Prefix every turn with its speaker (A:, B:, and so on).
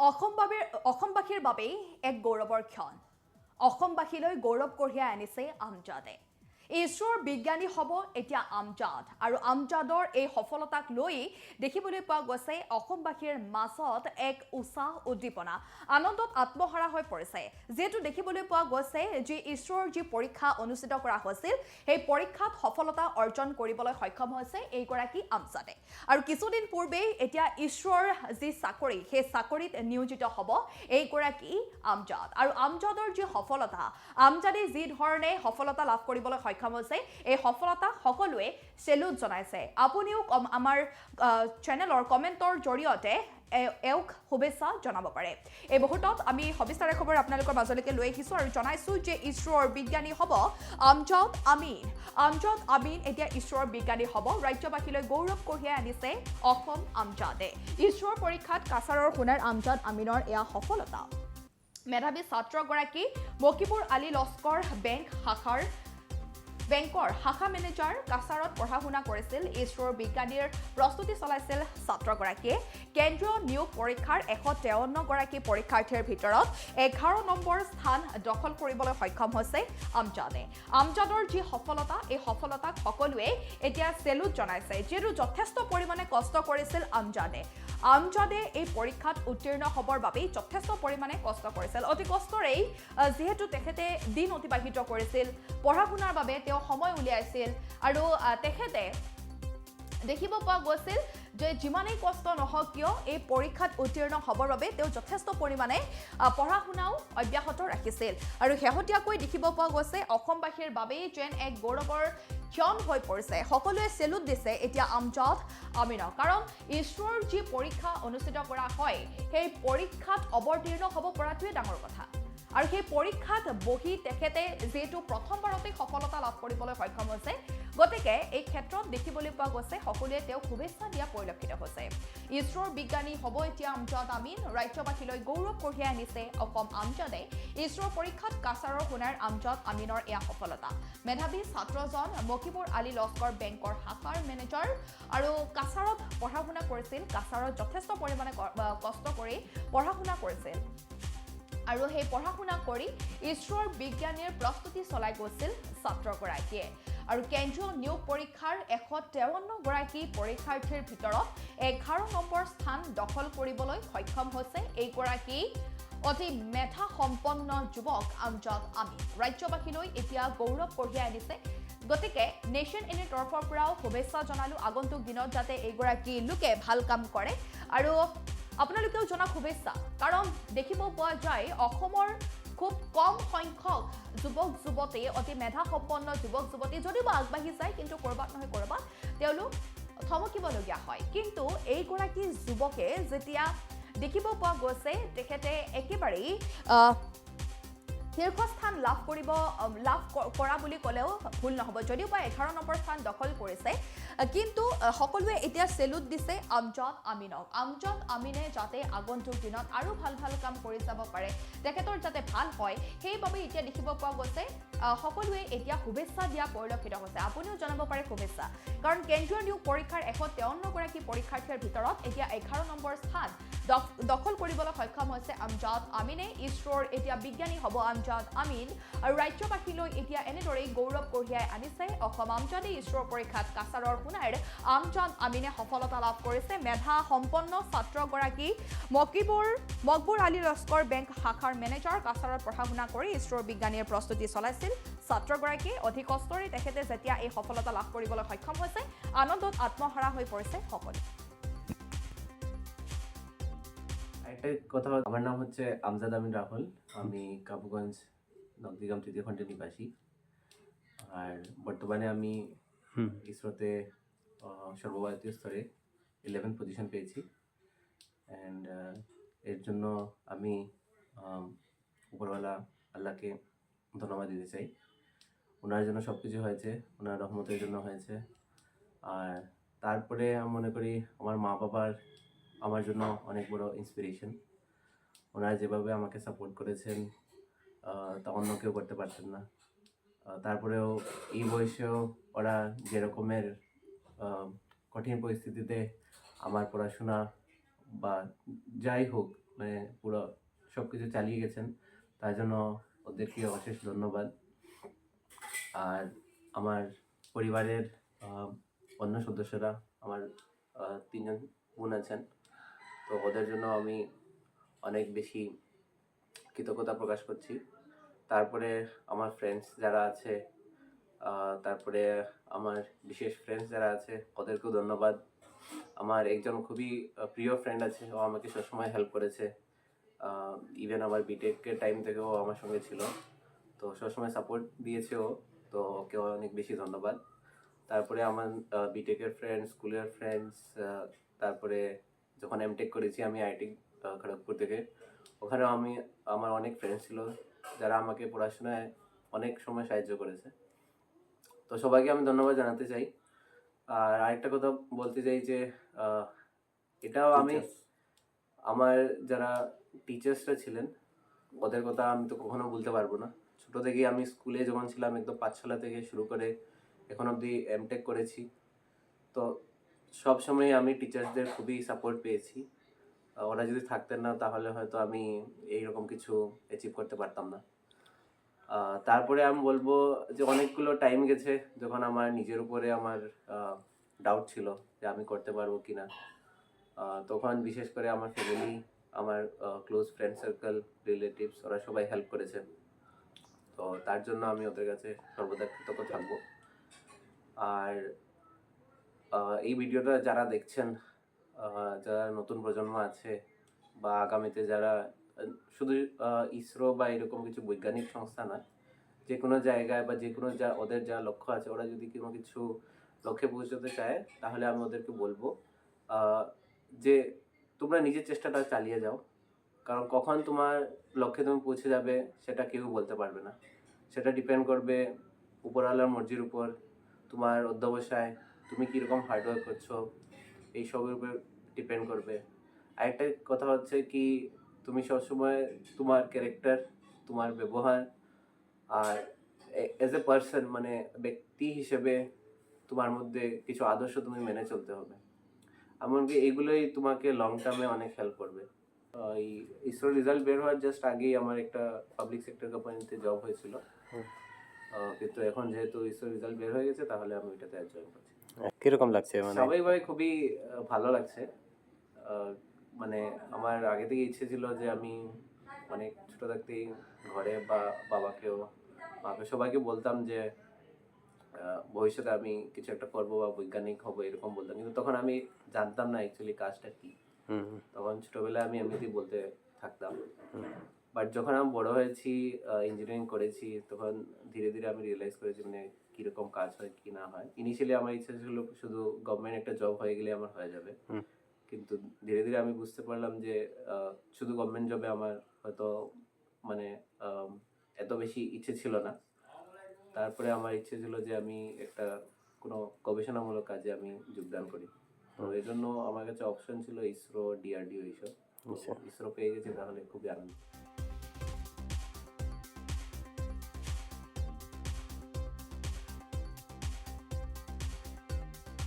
A: অসমবাসীৰ বাবেই এক গৌৰৱৰ ক্ষণ অসমবাসীলৈ গৌৰৱ কঢ়িয়াই আনিছে আমজাদে ইছৰোৰ বিজ্ঞানী হ'ব এতিয়া আমজাদ আৰু আমজাদৰ এই সফলতাক লৈ দেখিবলৈ পোৱা গৈছে অসমবাসীৰ মাজত এক উৎসাহ উদ্দীপনা আনন্দত আত্মহাৰা হৈ পৰিছে যেটো দেখিবলৈ পোৱা গৈছে যে ইছৰোৰ যি পৰীক্ষা অনুষ্ঠিত কৰা হৈছিল সেই পৰীক্ষাত সফলতা অৰ্জন কৰিবলৈ সক্ষম হৈছে এইগৰাকী আমজাদে আৰু কিছুদিন পূৰ্বেই এতিয়া ইছৰোৰ যি চাকৰি সেই চাকৰিত নিয়োজিত হ'ব এইগৰাকী আমজাদ আৰু আমজাদৰ যি সফলতা আমজাদে যি ধৰণে সফলতা লাভ কৰিবলৈ সক্ষম হৈছে এই সফলতা সকলোৱে সেলুট জনাইছে আপুনিও আমাৰ চেনেলৰ কমেন্টৰ জৰিয়তে এওক শুভেচ্ছা জনাব পাৰে এই মুহূৰ্তত আমি সবিস্তাৰে খবৰ আপোনালোকৰ মাজলৈকে লৈ আহিছো আৰু জনাইছো যে ইছৰোৰ বিজ্ঞানী হ'ব আমজাদ আমিন এতিয়া ইছৰোৰ বিজ্ঞানী হ'ব ৰাজ্যবাসীলৈ গৌৰৱ কঢ়িয়াই আনিছে অসম আমজাদে ইছৰোৰ পৰীক্ষাত কাছাৰৰ সোণাৰ আমজাদ আমিনৰ এয়া সফলতা মেধাৱী ছাত্ৰগৰাকী মকিবুৰ আলী লস্কৰ বেংকৰ শাখা মেনেজাৰ কাছাৰত পঢ়া শুনা কৰিছিল ইছৰোৰ বিজ্ঞানীৰ প্ৰস্তুতি চলাইছিল ছাত্ৰগৰাকীয়ে কেন্দ্ৰীয় নিয়োগ পৰীক্ষাৰ 153 গৰাকী পৰীক্ষাৰ্থীৰ ভিতৰত 11 নম্বৰ স্থান দখল কৰিবলৈ সক্ষম হৈছে আমজাদৰ যি সফলতা এই সফলতাক সকলোৱে এতিয়া সেলুট জনাইছে যিটো যথেষ্ট পৰিমাণে কষ্ট কৰিছিল আমজাদে এই পৰীক্ষাত উত্তীৰ্ণ হ'বৰ বাবে যথেষ্ট পৰিমাণে কষ্ট কৰিছিল অতি কষ্টৰেই যেহেতু তেখেতে দিন অতিবাহিত কৰিছিল পঢ়া শুনাৰ বাবে তেওঁ সময় উলিয়াইছিল আৰু তেখেতে দেখিব পোৱা গৈছিল যে যিমানেই কষ্ট নহওক কিয় এই পৰীক্ষাত উত্তীৰ্ণ হ'বৰ বাবে তেওঁ যথেষ্ট পৰিমাণে পঢ়া শুনাও অব্যাহত ৰাখিছিল আৰু শেহতীয়াকৈ দেখিব পোৱা গৈছে অসমবাসীৰ বাবে যেন এক গৌৰৱৰ ক্ষণ হৈ পৰিছে সকলোৱে সেলুট দিছে এতিয়া আমজাদ আমিনক কাৰণ ইছৰোৰ যি পৰীক্ষা অনুষ্ঠিত কৰা হয় সেই পৰীক্ষাত অৱতীৰ্ণ হ'ব পৰাটোৱে ডাঙৰ কথা আৰু সেই পৰীক্ষাত বহি তেখেতে যেটো প্ৰথমবাৰতে সফলতা লাভ কৰিবলৈ সক্ষম হৈছে গতিকে এই ক্ষেত্ৰত দেখিবলৈ পোৱা গৈছে সকলোৱে তেওঁ শুভেচ্ছা দিয়া পৰিলক্ষিত হৈছে ইছৰোৰ বিজ্ঞানী হ'ব এতিয়া আমজাদ আমিন ৰাজ্যবাসীলৈ গৌৰৱ কঢ়িয়াই আনিছে অসম আমজাদে ইছৰোৰ পৰীক্ষাত কাছাৰৰ সোণাৰ আমজাদ আমিনৰ এয়া সফলতা মেধাৱী ছাত্ৰজন মকিবুৰ আলী লস্কৰ বেংকৰ শাখাৰ মেনেজাৰ আৰু কাছাৰত পঢ়া শুনা কৰিছিল কাছাৰত যথেষ্ট পৰিমাণে কষ্ট কৰি পঢ়া শুনা কৰিছিল আৰু সেই পঢ়া শুনা কৰি ইছৰোৰ বিজ্ঞানীৰ প্ৰস্তুতি চলাই গৈছিল ছাত্ৰগৰাকীয়ে আৰু কেন্দ্ৰীয় নিয়োগ পৰীক্ষাৰ 153 গৰাকী পৰীক্ষাৰ্থীৰ ভিতৰত 11 নম্বৰ স্থান দখল কৰিবলৈ সক্ষম হৈছে এইগৰাকী অতি মেধা সম্পন্ন যুৱক আমজাদ আমিন ৰাজ্যবাসীলৈ এতিয়া গৌৰৱ কঢ়িয়াই আনিছে গতিকে নেশ্যন এনিৰ তৰফৰ পৰাও শুভেচ্ছা জনালো আগন্তুক দিনত যাতে এইগৰাকী লোকে ভাল কাম কৰে আৰু আপোনালোকেও জনা শুভেচ্ছা কাৰণ দেখিব পোৱা যায় অসমৰ খুব কম সংখ্যক যুৱক যুৱতী অতি মেধা সম্পন্ন যুৱক যুৱতী যদিও আগবাঢ়ি যায় কিন্তু কৰবাত নহয় কৰবাত তেওঁলোক থমকিবলগীয়া হয় কিন্তু এইগৰাকী যুৱকে যেতিয়া দেখিব পোৱা গৈছে তেখেতে একেবাৰেই শীৰ্ষস্থান লাভ কৰা বুলি ক'লেও ভুল নহ'ব যদিও বা 11 নম্বৰ স্থান দখল কৰিছে কিন্তু সকলোৱে এতিয়া সেলুট দিছে আমজাদ আমিনে যাতে আগন্তুক দিনত আৰু ভাল কাম কৰি যাব পাৰে তেখেতৰ যাতে ভাল হয় সেইবাবে এতিয়া দেখিব পোৱা গৈছে সকলোৱে এতিয়া শুভেচ্ছা দিয়া পৰিলক্ষিত হৈছে আপুনিও জনাব পাৰে শুভেচ্ছা কাৰণ কেন্দ্ৰীয় নিয়োগ পৰীক্ষাৰ 153 গৰাকী পৰীক্ষাৰ্থীৰ ভিতৰত এতিয়া 11 নম্বৰ স্থান দখল কৰিবলৈ সক্ষম হৈছে আমজাদ আমিনে ইছৰোৰ এতিয়া বিজ্ঞানী হ'ব আমজাদ আমিন আৰু ৰাজ্যবাসীলৈ এতিয়া এনেদৰেই গৌৰৱ কঢ়িয়াই আনিছে অসম আমজাদে ইছৰোৰ পৰীক্ষাত কাছাৰৰ সোণাৰ আমজাদ আমিনে সফলতা লাভ কৰিছে মেধা সম্পন্ন ছাত্ৰগৰাকী মকবুৰ আলী লস্কৰ বেংক শাখাৰ মেনেজাৰ কাছাৰত পঢ়া শুনা কৰি ইছৰোৰ বিজ্ঞানীৰ প্ৰস্তুতি চলাইছিল ছাত্ৰগৰাকী অধিক কষ্টৰে তেখেতে যেতিয়া এই সফলতা লাভ কৰিবলৈ সক্ষম হৈছে আনন্দত আত্মহাৰা হৈ পৰিছে সকলো
B: কথা আমার নাম হচ্ছে আমজাদ আমিন রাহুল আমি কাবুগঞ্জ নকদিগাম তৃতীয় খণ্ডের নিবাসী আর বর্তমানে আমি ইসরোতে সর্বভারতীয় স্তরে 11 পজিশন পেয়েছি অ্যান্ড এর জন্য আমি উপরওয়ালা আল্লাহকে ধন্যবাদ দিতে চাই ওনার জন্য সব কিছু হয়েছে ওনার রহমতের জন্য হয়েছে আর তারপরে আমি মনে করি আমার মা বাবার আমার জন্য অনেক বড় ইন্সপিরেশন ওনারা যেভাবে আমাকে সাপোর্ট করেছেন তা অন্য কেউ করতে পারতেন না তারপরেও এই বয়সেও ওরা যে রকমের কঠিন পরিস্থিতিতে আমার পড়াশোনা বা যাই হোক মানে পুরো সব কিছু চালিয়ে গেছেন, তার জন্য ওদেরকে অশেষ ধন্যবাদ। আর আমার পরিবারের অন্য সদস্যরা, আমার 3জন বোন আছেন, তো ওদের জন্য আমি অনেক বেশি কৃতজ্ঞতা প্রকাশ করছি। তারপরে আমার ফ্রেন্ডস যারা আছে, তারপরে আমার বিশেষ ফ্রেন্ডস যারা আছে, ওদেরকেও ধন্যবাদ। আমার একজন খুবই প্রিয় ফ্রেন্ড আছে, ও আমাকে সবসময় হেল্প করেছে। ইভেন আমার বিটেকের টাইম থেকেও আমার সঙ্গে ছিল, তো সবসময় সাপোর্ট দিয়েছে ও, তো ওকে অনেক বেশি ধন্যবাদ। তারপরে আমার বিটেকের ফ্রেন্ডস, স্কুলের ফ্রেন্ডস, তারপরে যখন এমটেক করেছি আমি আইআইটি খড়গপুর থেকে, ওখানেও আমার অনেক ফ্রেন্ডস ছিল যারা আমাকে পড়াশোনায় অনেক সময় সাহায্য করেছে। তো সবাইকে আমি ধন্যবাদ জানাতে চাই। আর আরেকটা কথা বলতে চাই যে এটাও আমি আমার যারা টিচার্সরা ছিলেন ওদের কথা আমি তো কখনো বলতে পারবো না। ছোট থেকে আমি স্কুলে যখন ছিলাম একদম পাঠশালা থেকে শুরু করে এখন অবধি এমটেক করেছি, তো সব সময় আমি টিচার্সদের খুবই সাপোর্ট পেয়েছি। ওরা যদি থাকতেন না তাহলে হয়তো আমি এইরকম কিছু অ্যাচিভ করতে পারতাম না। তারপরে আমি বলবো যে অনেকগুলো টাইম গেছে যখন আমার নিজের উপরে আমার ডাউট ছিল যে আমি করতে পারবো কিনা। তখন বিশেষ করে আমার ফ্যামিলি, আমার ক্লোজ ফ্রেন্ড সার্কেল, রিলেটিভস, ওরা সবাই হেল্প করেছে, তো তার জন্য আমি ওদের কাছে সর্বদা কৃতজ্ঞ থাকবো। আর এই ভিডিওটা যারা দেখছেন, যারা নতুন প্রজন্ম আছে বা আগামীতে যারা শুধু ইসরো বা এরকম কিছু বৈজ্ঞানিক সংস্থা না, যে কোনো জায়গায় বা যে কোনো ওদের যা লক্ষ্য আছে, ওরা যদি কোনো কিছু লক্ষ্যে পৌঁছতে চায় তাহলে আমি ওদেরকে বলবো যে তোমরা নিজের চেষ্টাটা চালিয়ে যাও, কারণ কখন তোমার লক্ষ্যে তুমি পৌঁছে যাবে সেটা কেউ বলতে পারবে না। সেটা ডিপেন্ড করবে উপরওয়ালার মর্জির উপর, তোমার অধ্যবসায়, তুমি কীরকম হার্ডওয়ার্ক করছো, এইসবের উপর ডিপেন্ড করবে। আরেকটা কথা হচ্ছে কি, তুমি সবসময় তোমার ক্যারেক্টার, তোমার ব্যবহার আর এজ এ পার্সন, মানে ব্যক্তি হিসেবে তোমার মধ্যে কিছু আদর্শ তুমি মেনে চলতে হবে। এমনকি এগুলোই তোমাকে লং টার্মে অনেক হেল্প করবে। এই ইসরো রেজাল্ট বের হওয়ার জাস্ট আগেই আমার একটা পাবলিক সেক্টর কোম্পানিতে জব হয়েছিল, কিন্তু এখন যেহেতু ইসরো রেজাল্ট বের হয়ে গেছে তাহলে আমি ওইটাতে জয়েন করছি।
C: কিরকম লাগছে? মানে
B: স্বাভাবিকভাবে খুবই ভালো লাগছে। মানে আমার আগে থেকে ইচ্ছে ছিল যে আমি অনেক ছোট থাকতেই ঘরে বা বাবাকেও, মাকে, সবাইকে বলতাম যে ভবিষ্যতে আমি কিছু একটা করবো বা বৈজ্ঞানিক হবো এরকম বলতাম, কিন্তু তখন আমি জানতাম না অ্যাকচুয়ালি কাজটা কি। তখন ছোটবেলায় আমি এমনিতেই বলতে থাকতাম, বাট যখন আমি বড় হয়েছি, ইঞ্জিনিয়ারিং করেছি, তখন ধীরে ধীরে আমি রিয়েলাইজ করেছি মানে কিরকম কাজ হয় কি না হয়। ইনিশিয়ালি আমার ইচ্ছা ছিল শুধু গভর্নমেন্ট একটা জব হয়ে গেলে আমার হয়ে যাবে, কিন্তু ধীরে ধীরে আমি বুঝতে পারলাম যে শুধু গভর্নমেন্ট জবে আমার হয়তো মানে এত বেশি ইচ্ছে ছিল না। তারপরে আমার ইচ্ছে ছিল যে আমি একটা কোনো গবেষণামূলক কাজে আমি যোগদান করি, তো এই জন্য আমার কাছে অপশন ছিল ইসরো, ডিআরডিও এইসব। ইসরো পেয়ে গেছি, তাহলে খুবই আনন্দ।